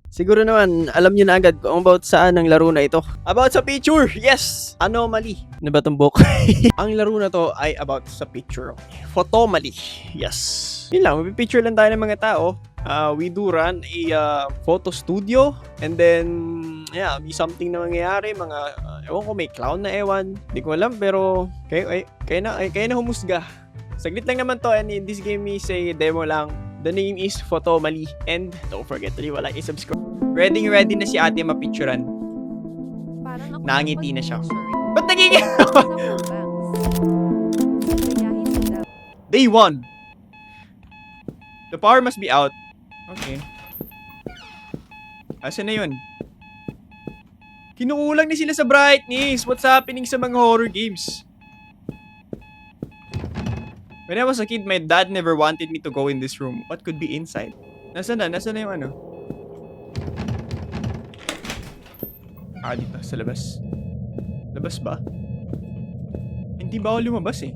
Siguro naman, alam nyo na agad kung about saan ang laro na ito. About sa picture! Yes! Anomaly. Ano ba itong book? Ang laro na to ay about sa picture. Photomaly. Yes. Yun lang, mapipicture lang tayo ng mga tao. We do run a photo studio. And then, yeah, may something na mangyayari. Ewan ko, may clown na ewan. Hindi ko alam, pero kayo na humusga. Saglit lang naman to, and in this game is a demo lang. The name is Photomaly. And don't forget to leave a like and subscribe. Ready na si ate mapicturan. Nangiti na siya. Ba't nagiging? Day 1. The power must be out. Okay. Asan na yun? Kinukulang na sila sa brightness. What's happening sa mga horror games? When I was a kid, my dad never wanted me to go in this room. What could be inside? Nasaan na yung ano? Dito, sa labas. Labas ba? Hindi ba ako lumabas eh?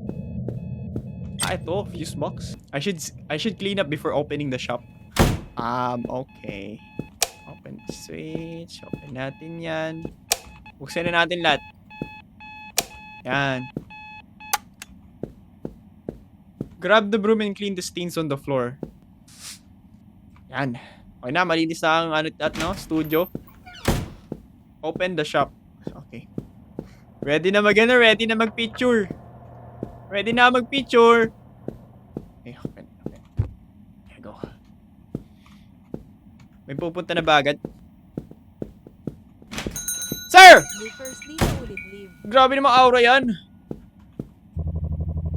Ito, fuse box. I should clean up before opening the shop. Okay. Open the switch. Open natin yan. Buksan na natin lahat. Yan. Grab the broom and clean the stains on the floor. Yan. Okay na, malinis na ang studio. Open the shop. Okay. Ready na mag-picture. Ready na mag-picture. Okay, open. Here go. May pupunta na ba agad? Sir! Grabe namang aura yan.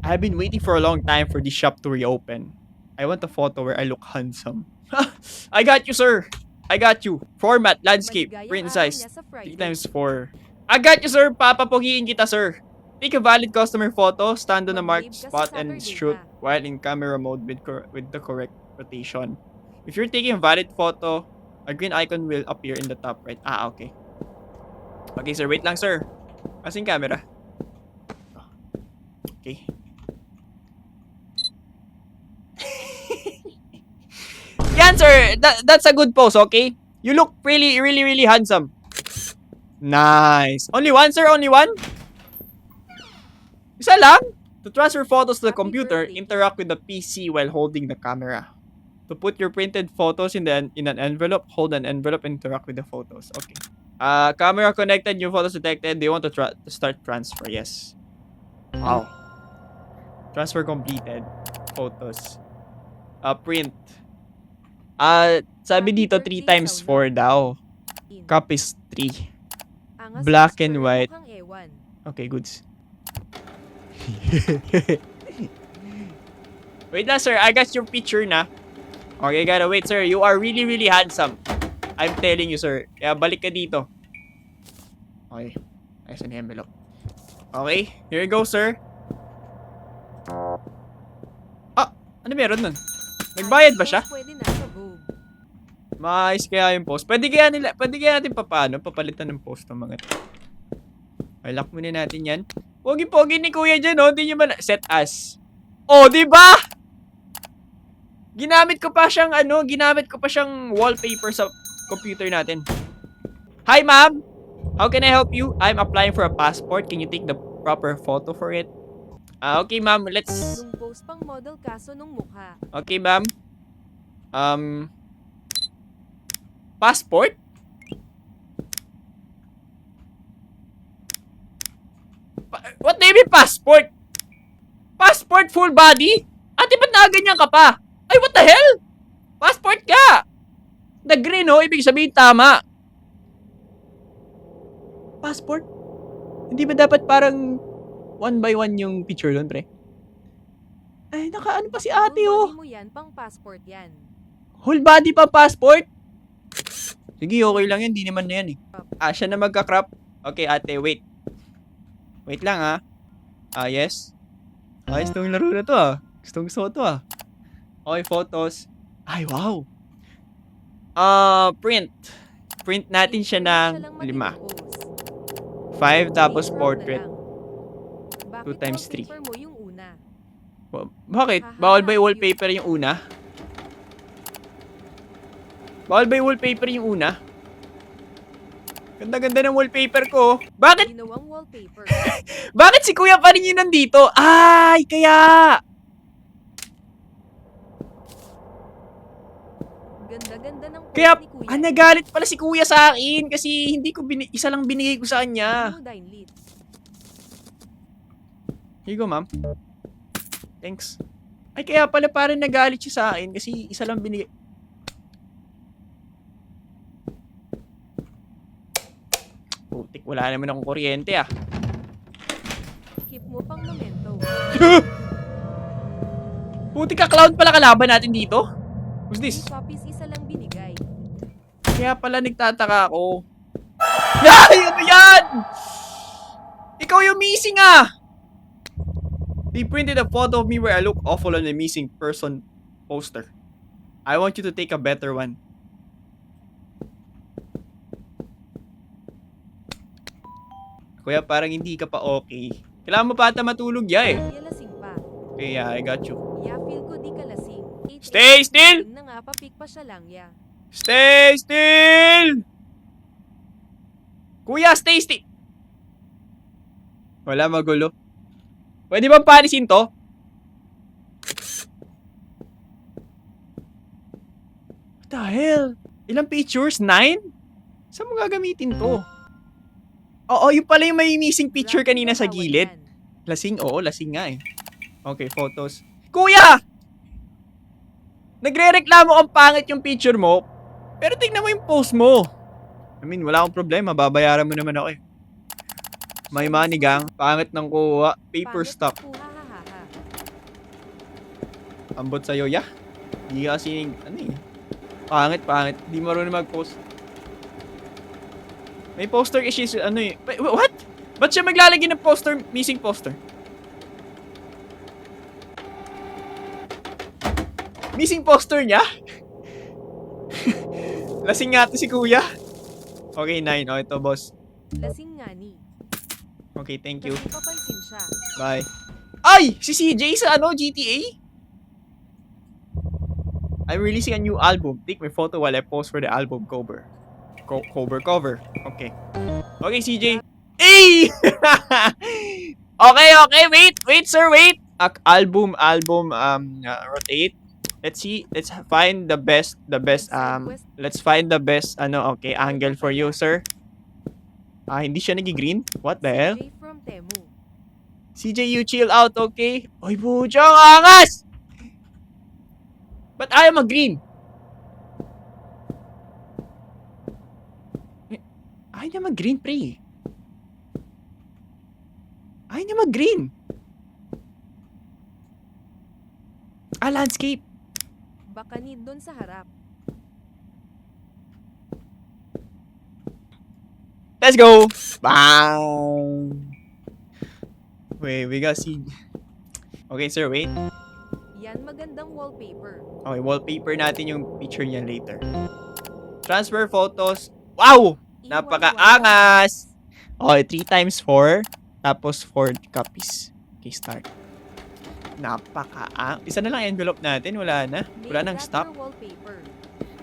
I've been waiting for a long time for this shop to reopen. I want a photo where I look handsome. I got you, sir. I got you. Format, landscape, print size. 3x4. I got you, sir. Papapogiin kita, sir. Take a valid customer photo, stand on a marked spot, and shoot while in camera mode with the correct rotation. If you're taking a valid photo, a green icon will appear in the top right. Okay. Okay, sir. Wait lang, sir. Asan yung camera? Okay. Yan, sir. That's a good pose, okay? You look really handsome. Nice. Only one, sir? Only one? Isa lang? To transfer photos to the computer, interact with the PC while holding the camera. To put your printed photos in an envelope, hold an envelope and interact with the photos. Okay. Camera connected, new photos detected. Do you want to start transfer? Yes. Wow. Transfer completed. Photos. Print. Sabi dito 3x4 daw. Copies 3. Black and white. Okay, goods. Wait na, sir. I got your picture na. Okay, gotta wait, sir. You are really handsome. I'm telling you, sir. Kaya balik ka dito. Okay. Ayos na envelope. Okay. Here you go, sir. Ano meron nun? Nagbayad ba siya? Maayos kaya yung post. Pwede kaya natin papalitan ng post ng mga ito. Okay, lock muna natin yan. Pogi-pogi ni kuya dyan, oh. Hindi nyo ba set as. Oh, diba? Ginamit ko pa siyang wallpaper sa computer natin. Hi, ma'am. How can I help you? I'm applying for a passport. Can you take the proper photo for it? Okay, ma'am. Let's... Nung post pang model kaso nung mukha. Okay, ma'am. Passport? What do you mean passport? Passport full body? Ate, ba't nakaganyan ka pa? Ay, what the hell? Passport ka! The green, oh, ibig sabihin tama. Passport? Hindi ba dapat parang 1 by 1 yung picture doon, pre? Ay, naka-ano pa si ate, oh. Whole body mo yan, pang passport yan. Whole body pa passport? Sige, okay lang yan. Di naman na yan eh. Siya na magka-crop. Okay, ate, wait. Wait lang, ha. Yes. Ayos tong laro na to, ah. Gusto ko to, ah. Okay, photos. Ay, wow. Print. Print natin siya ng 5. 5 tapos portrait. 2 times 3. Bakit? Bawal ba i-wallpaper yung una? Bawal ba yung wallpaper yung una? Ganda-ganda ng wallpaper ko. Bakit? Ginawang wallpaper. Bakit si kuya pa rin yung nandito? Ay, kaya! Ganda-ganda ng Kaya, post ni Kuya. nagalit pala si kuya sa akin kasi hindi ko isa lang binigay ko sa kanya. Blue Dine Lead. Here you go, ma'am. Thanks. Ay, kaya pala parang nagalit siya sa akin kasi isa lang binigay. Putik, wala naman akong kuryente ah. Keep mo pang memento. Putik ka, clown pala kalaban natin dito. Who's Yung this? copies isa lang binigay. Kaya pala nagtataka ako. Ay, ano yan? Ikaw yung missing ah! They printed a photo of me where I look awful on the missing person poster. I want you to take a better one. Kuya, parang hindi ka pa okay. Kailangan mo pa ata matulog ya eh. Kaya lasing pa. Okay, yeah, I got you. Ya, feel ko di ka lasing. Stay still! Na nga, papik pa siya lang, ya. Stay still! Kuya, stay still! Wala, magulo. Pwede bang panisin to? What the hell? Ilang pictures? 9? Saan mo gagamitin to? Oo, yung pala yung may missing picture Grabe kanina sa katawan gilid. yan. Lasing? Oo, lasing nga eh. Okay, photos. Kuya! Nagre-reklamo ang pangit yung picture mo, pero tingnan mo yung post mo. I mean, wala akong problema. Babayaran mo naman ako eh. May money gang. Pangit ng kuha. Paper Pangit stock. na kuha, ha, ha, ha. Ambot sa'yo, ya. Hindi kasi, ano eh. Pangit. Di marunong mag-post. May poster kasi, ano eh. Wait, what? Ba't siya maglalagay ng poster, missing poster? Missing poster niya? Lasing nga to si kuya. Okay, 9. O, ito, boss. Lasing nga ni. Okay, thank you. Kasi papansin siya. Bye. Ay! Si CJ sa ano, GTA? I'm releasing a new album. Take my photo while I post for the album cover. Cover. Okay. Okay, CJ. Hey! Okay. Wait, sir, wait. Album, rotate. Let's see. Let's find the best, let's find the best, okay, angle for you, sir. Hindi siya nag-green? What the hell? CJ from Temu. CJ, you chill out, okay? Oy, Bujong, angas! Ba't ayaw mag-green? Ayaw niya mag-green, pre. Ayaw niya mag-green. Landscape. Baka need doon sa harap. Let's go! Bang! Wait, we gotta see. Okay, sir, wait. Yan magandang wallpaper. Okay, wallpaper natin yung picture niya later. Transfer photos. Wow! Napaka-angas! Okay, 3 times 4. Tapos 4 copies. Okay, start. Isa na lang envelope natin. Wala na. Wala nang stop. Wallpaper.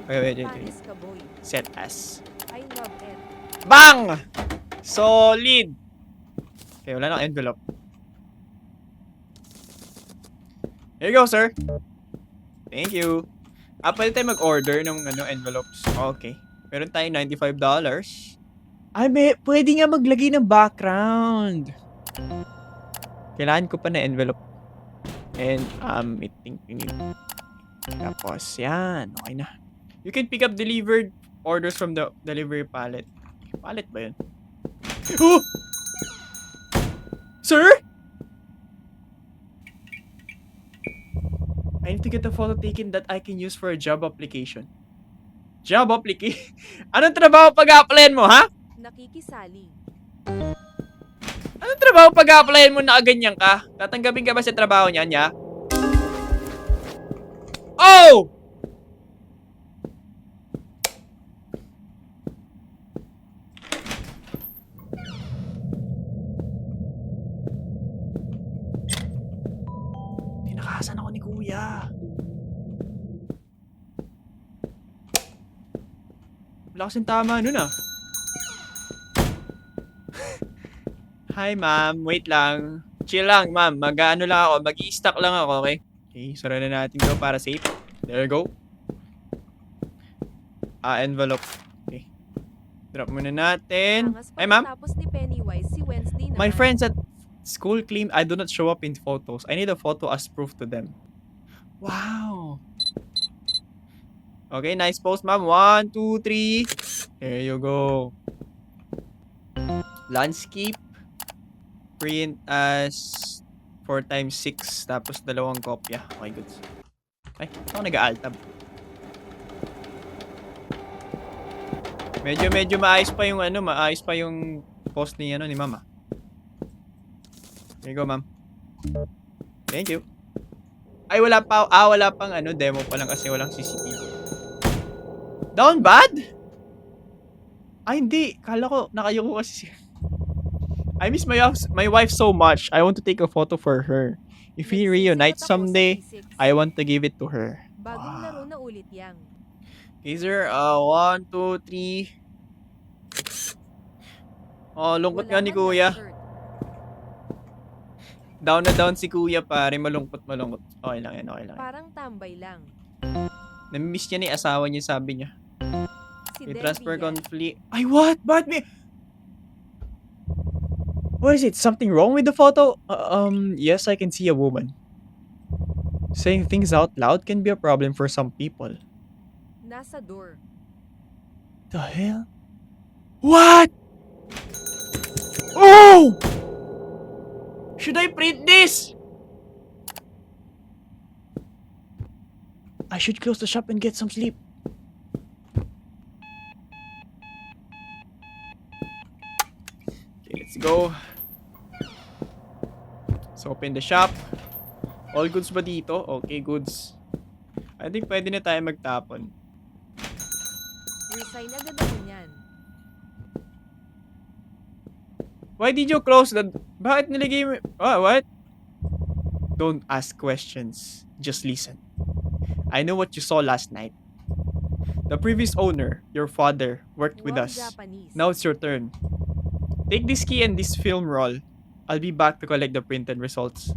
Wait. Panis ka, boy. Set as. I love it. Bang! Solid! Okay, wala nang envelope. Here you go, sir. Thank you. Pwede tayo mag-order ng envelopes. Okay. Meron tayong $95. Pwede nga maglagay ng background. Kailangan ko pa na envelope. And, I think we need. Tapos, yan. Okay na. You can pick up delivered orders from the delivery pallet. Pallet ba yun? Oh! Sir? I need to get a photo taken that I can use for a job application. Job application? Anong trabaho pag-applyan mo, ha? Nakikisali. Anong trabaho pag-applyan mo na ganyan ka? Tatanggapin ka ba sa trabaho niyan, ya? Oh! Tinakasan ako ni kuya. Wala kasing tama nun ah. Hi ma'am, wait lang. Chill lang ma'am, mag-ano lang ako, mag-i-stock lang ako, okay? Okay, sara na natin to para safe. There you go. Envelope. Okay. Drop muna natin. Angas Hi ma'am. pagkatapos ni Pennywise si Wednesday naman. My friends at school claim I do not show up in photos. I need a photo as proof to them. Wow. Okay, nice post, ma'am. 1, 2, 3. There you go. Landscape. Print as 4 times 6. Tapos 2 kopya. Okay, good. Ay, ako nag-aaltab. Medyo maayos pa yung maayos pa yung post ni ni mama. There you go, ma'am. Thank you. Ay, wala pang demo pa lang kasi walang CCTV. Down bad? Ay, hindi. Kala ko, nakayuko kasi siya. I miss my wife so much. I want to take a photo for her. If we reunite someday, I want to give it to her. Bagong laro na ulit yang. Okay, sir. 1, 2, 3. Oh, lungkot nga ni kuya. Down na down si kuya, pare. Malungkot. Okay lang yan, okay lang. Parang tambay lang. Namimiss niya ni asawa niya, sabi niya. Si May Debbie transfer yan. conflict. Ay, what? Bakit may... What is it? Something wrong with the photo? Yes, I can see a woman. Saying things out loud can be a problem for some people. Nasa door. The hell? What? Oh! Should I print this? I should close the shop and get some sleep. Okay, let's go. Let's open the shop. All goods ba dito? Okay, goods. I think pwede na tayo magtapon. Resign agad ako niyan. Why did you close the... Bakit nilagay mo... Oh, what? Don't ask questions. Just listen. I know what you saw last night. The previous owner, your father, worked with Wow, us. Japanese. Now it's your turn. Take this key and this film roll. I'll be back to collect the printed results.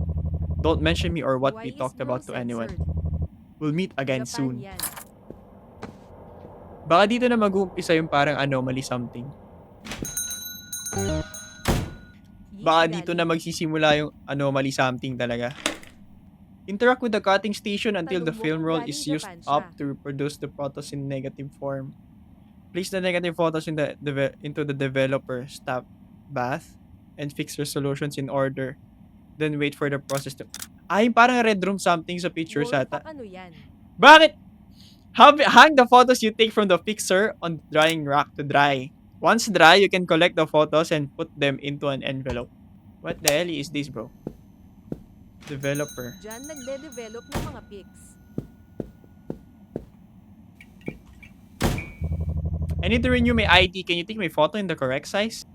Don't mention me or what Why we is talked no about to anyone. censored? We'll meet again Japan soon. yan. Baka dito na mag-uumpisa yung parang anomaly something. Baka dito na magsisimula yung anomaly something talaga. Interact with the cutting station until the Tanong mo film kung roll galing is used Japan up siya. to reproduce the photos in negative form. Place the negative photos in into the developer's tab bath and fix resolutions in order. Then wait for the process to... Ay, parang red room something sa pictures Wolf ata. pack ano yan? Bakit? Hang the photos you take from the fixer on the drying rack to dry. Once dry, you can collect the photos and put them into an envelope. What the hell is this, bro? Developer. Diyan nagde-develop ng mga pics. I need to renew my ID. Can you take my photo in the correct size?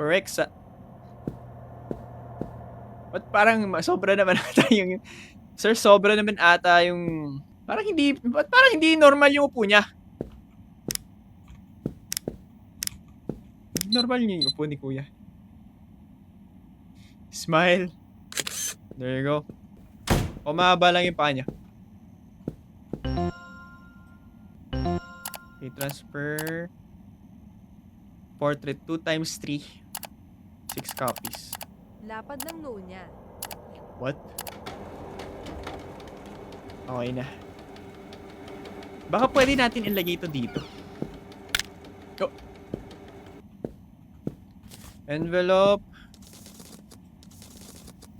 Correct sa... Ba't parang sobra naman ata yung... Sir, sobra naman ata yung... Ba't parang hindi normal yung upo niya? Normal yung upo ni kuya. Smile. There you go. O mahaba lang yung paa niya. Okay, transfer. Portrait 2 times 3. 6 copies. Lapad ng noo niya. What? Okay na. Baka pwede natin ilagay ito dito. Go. Envelope.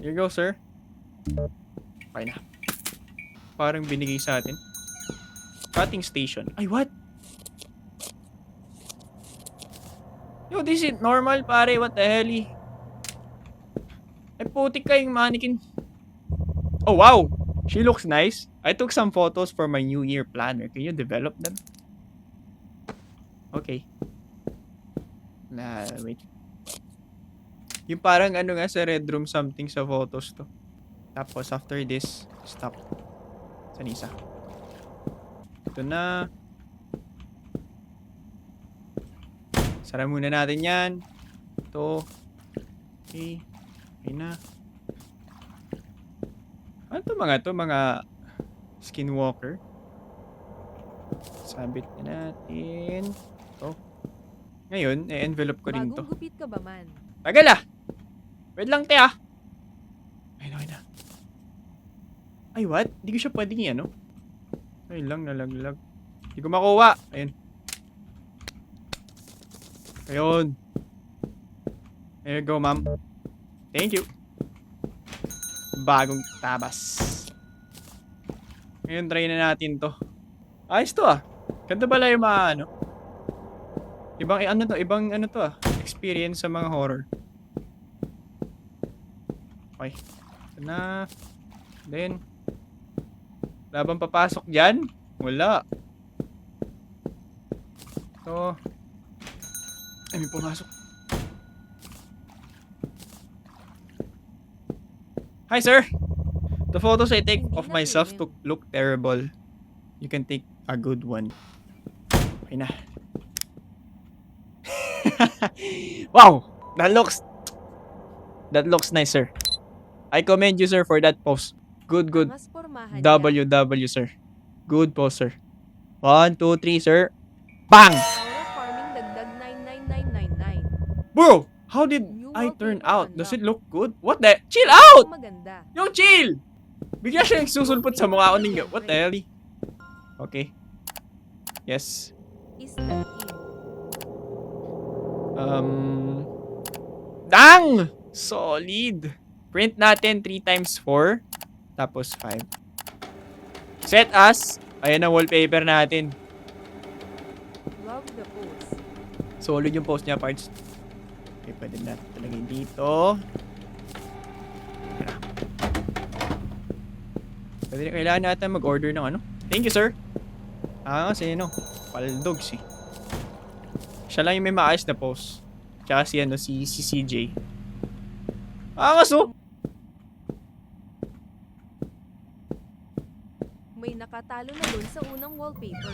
Here you go, sir. Okay na. Parang binigay sa atin. Cutting station. Ay, what? Yo, this is normal, pare. What the hell? Ay, putik kayong mannequin. Oh, wow. She looks nice. I took some photos for my New Year planner. Can you develop them? Okay. Wait. Yung parang ano nga sa red room something sa photos to. Tapos after this, stop. San isa? Ito na. Sara muna natin yan. Ito. Okay. Okay na. Ano to mga to? Mga skinwalker. Sabit na natin. Ito. Ngayon, envelope ko rin to. Bagong gupit ka ba man? Tagal ah! Wait lang, te ah! Ayun, okay na. Ay, what? Hindi ko siya pwedeng ano. Ay lang, nalaglag. Hindi ko makuha. Ayun. Ayun. There you go, ma'am. Thank you. Bagong tabas. Ngayon, try na natin to. Ayos to ah. Ganda pala yung mga ano. Ibang ano to ah. Experience sa mga horror. Okay. Ito na. Then, wala bang papasok dyan? Wala. Ito. Ay, may pumasok. Hi, sir! The photos I take of myself to look terrible. You can take a good one. Okay na. Wow! That looks nice, sir. I commend you, sir, for that post. Good. Mas pormahan niya. WW, sir. Good post, sir. 1, 2, 3, sir. Bang! Aura Farming dagdag 99999. Bro! How did New I turn wallpaper out? Does unlocked. it look good? What the? Chill out! Maganda. Yo, chill! Bigla siya nagsusulpot sa mukha ko ninyo. What the hell? Okay. Yes. Is that in? Dang! Solid. Print natin 3x4. Tapos 5. Set as. Ayan ang wallpaper natin. Love the post. Solid yung post niya, parts. Okay, pwede natin talagay dito. Ayan na. Pwede na kailangan natin mag-order ng ano. Thank you, sir. Kasi ano, paldogs eh. Siya lang yung may maayos na post. Tsaka si CJ. Kaso. May nakatalo na dun sa unang wallpaper.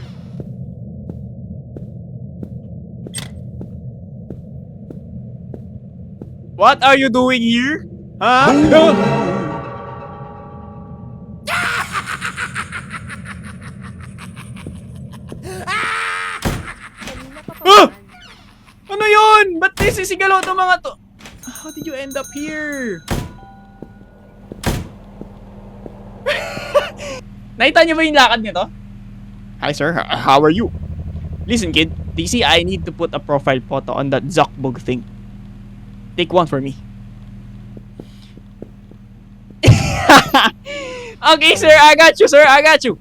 What are you doing here? Ha? Kanina pa Ah! man. Ano yun? Ba't nisisigalo itong mga to? How did you end up here? Nakita niyo ba yung lakad nito? Hi sir, how are you? Listen kid, DC, I need to put a profile photo on that Zuckbug thing. Take one for me. Okay sir, I got you sir, I got you.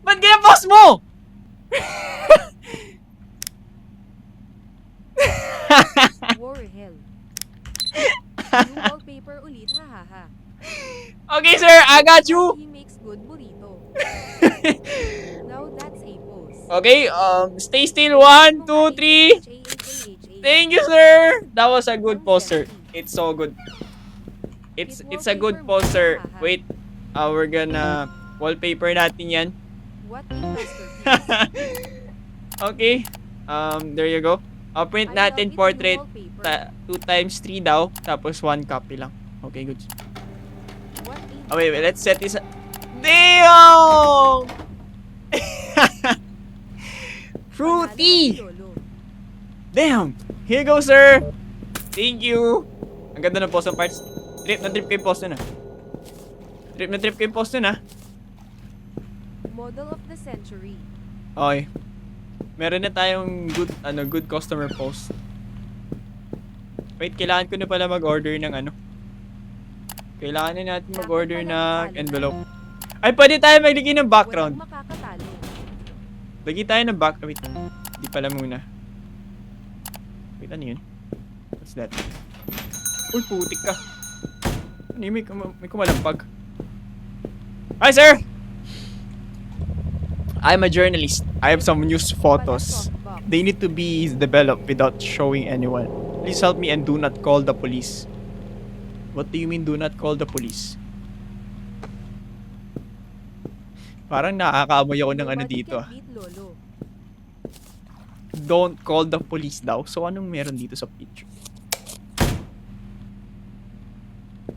Ba't kaya post mo? War hell. New wallpaper ulit, hahaha. Okay sir, I got you. He makes good burrito. Now that's a post. Okay, stay still. 1, 2, 3. Thank you, sir. That was a good poster. It's so good. It's a good poster. Wait, we're gonna wallpaper natin yan. What a masterpiece. Okay. There you go. Print I love natin it, portrait. new wallpaper. 2x3 daw. Tapos 1 copy lang. Okay, good. What a Wait, let's set this. Damn! Fruity! Lolo. Damn! Here you go, sir! Thank you! Ang ganda ng post ng parts. Trip na trip kayo post nun, ah. Trip na trip kayo post nun, ah. Model of the century. Okay. Meron na tayong good customer post. Wait, kailangan ko na pala mag-order ng ano. Kailangan na natin mag-order ng envelope. Ay, pwede tayo maglagay ng background. Walang makakatalo. Lagay tayo ng background. Wait, hindi pala muna. Wait, ano yun? What's that? Uy, putik ka. Ano yun? May kumalampag. Hi, sir! I'm a journalist. I have some news photos. They need to be developed without showing anyone. Please help me and do not call the police. What do you mean do not call the police? Parang nakakaamoy ako ng ano Nobody dito, can ah. beat Lolo. don't call the police daw. So, anong meron dito sa picture?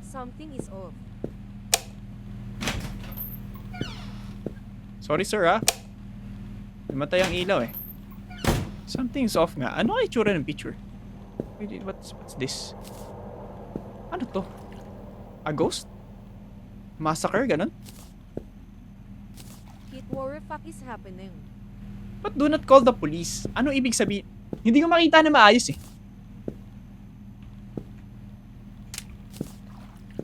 Something is off. Sorry, sir, ha? Namatay ang ilaw, eh. Something's off nga. Ano ang itsura ng picture? Wait, what's this? Ano to? A ghost? Massacre, ganun? What the fuck is happening? But do not call the police. Ano ibig sabihin? Hindi ko makita na maayos, eh.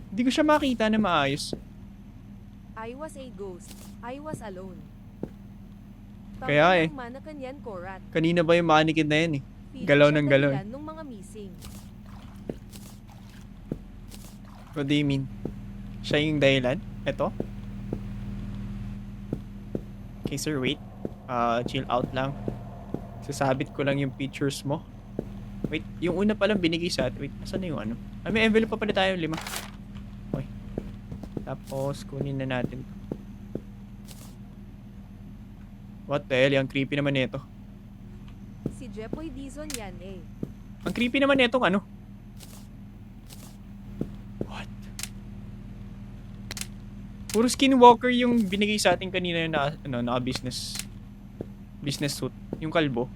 Hindi ko siya makita na maayos. I was a ghost. I was alone. Kaya, eh. Manakan yan, Korat. Kanina ba yung mannequin na yan, eh? Feeling Galaw siya ng galaw, eh. dahilan nung mga missing. What do you mean? Siya yung dahilan? Ito? Okay, sir, wait. Chill out lang. Sasabit ko lang yung pictures mo. Wait, yung una palang binigay sa atin. Wait, asan na yung ano? May envelope pa pala tayo, 5. Okay. Tapos, kunin na natin. What the hell? Ang creepy naman nito. Si Jepoy Dizon yan, eh. Ang creepy naman nitong ano? What? Puro skinwalker yung binigay sa atin kanina yung naka-business suit. Yung kalbo.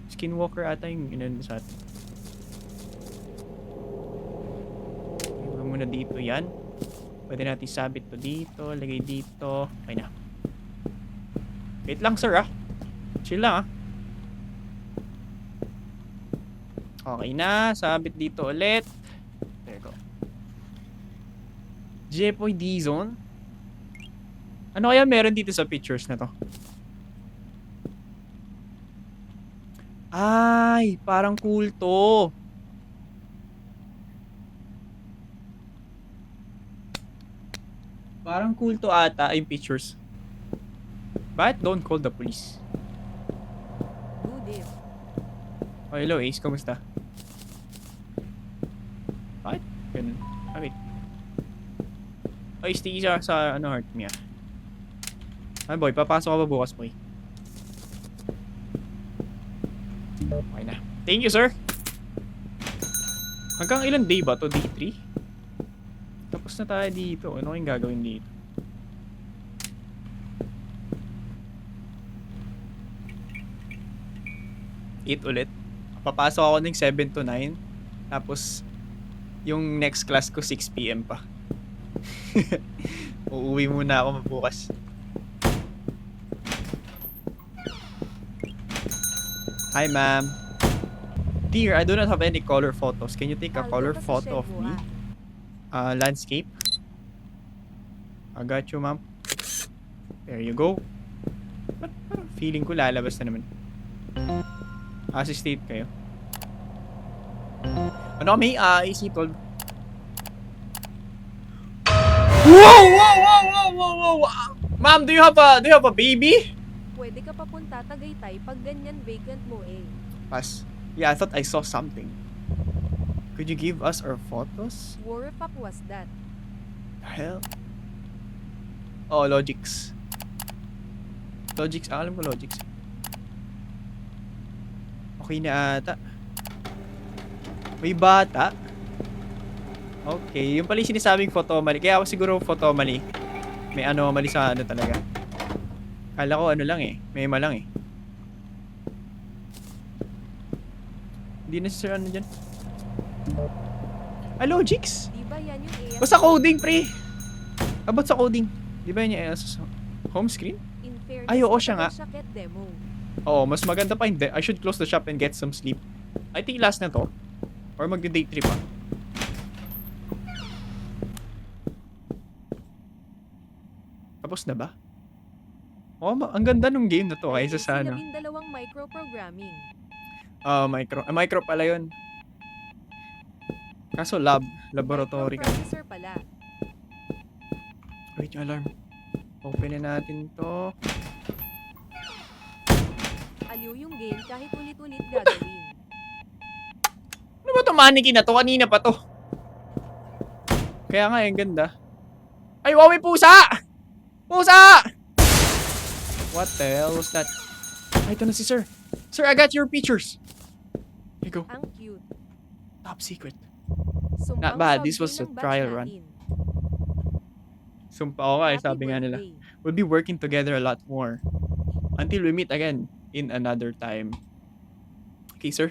Skinwalker ata yung inano sa atin. Iwan muna dito yan. Pwede natin sabit to dito. Lagay dito. Okay na. Wait lang, sir, ah. Chill lang, ah. Okay na. Sabit dito ulit. There you go. Jepoy D-Zone. Ano kaya meron dito sa pictures na to? Ay, parang kulto. Parang kulto ata yung pictures. But don't call the police. Good if. Oh, hello Ace, kamusta? Bakit? Ganun. Ah, wait. Oh, sticky sa ano, heart niya. Ah, boy, papasok ka ba bukas, boy? Okay na. Thank you, sir. Hanggang ilang day ba to? Day 3? Tapos na tayo dito. Ano kayong gagawin dito? Eat ulit. Papasok ako ng 7 to 9. Tapos, yung next class ko 6 PM pa. Uuwi muna ako bukas. Hi, ma'am. Dear, I do not have any color photos. Can you take a color photo of me? Landscape. I got you, ma'am. There you go. Parang feeling ko lalabas na naman. Assistate kayo. Ano kami? AC-12. Whoa! Ma'am, do you have a baby? Pwede ka papunta Tagaytay pag ganyan vacant mo, eh. Pass. Yeah, I thought I saw something. Could you give us our photos? What the fuck was that? The hell? Oh, Logix. Alam ko Logix. Okay na ata. May bata. Okay, yung pala yung sinasabing photomali. Kaya ako siguro photomali. May anomaly sa ano talaga. Kala ko ano lang eh. Mema lang eh. Hindi na sir ano dyan. Ah, Logix! Di ba yan yung AS? Basta coding, pre! About sa coding. Di ba yun yung AS home screen? In fairness, Ay, oo siya nga. Shaket demo. Oo, mas maganda pa hindi. I should close the shop and get some sleep. I think last na to. Or magda-day trip pa. Tapos na ba? Oh, ang ganda nung game na to kaysa sa ano. 12 microprogramming. Micro pala yun. Kaso laboratory ka. Microprocessor pala. Wait, yung alarm. Open na natin to. Aliw yung game kahit ulit-ulit gagawin. Ano ba to mannequin na to? Kanina pa to. Kaya nga, ang ganda. Ay, wow, may pusa! Pusa! What the hell was that? ito na si sir. Sir, I got your pictures. Here you go. Ang cute. Top secret. Sumpang bad. sound This was din a ng batch trial run. natin. Sumpa ako Happy sabi nga nila. birthday. We'll be working together a lot more. Until we meet again in another time. Okay, sir.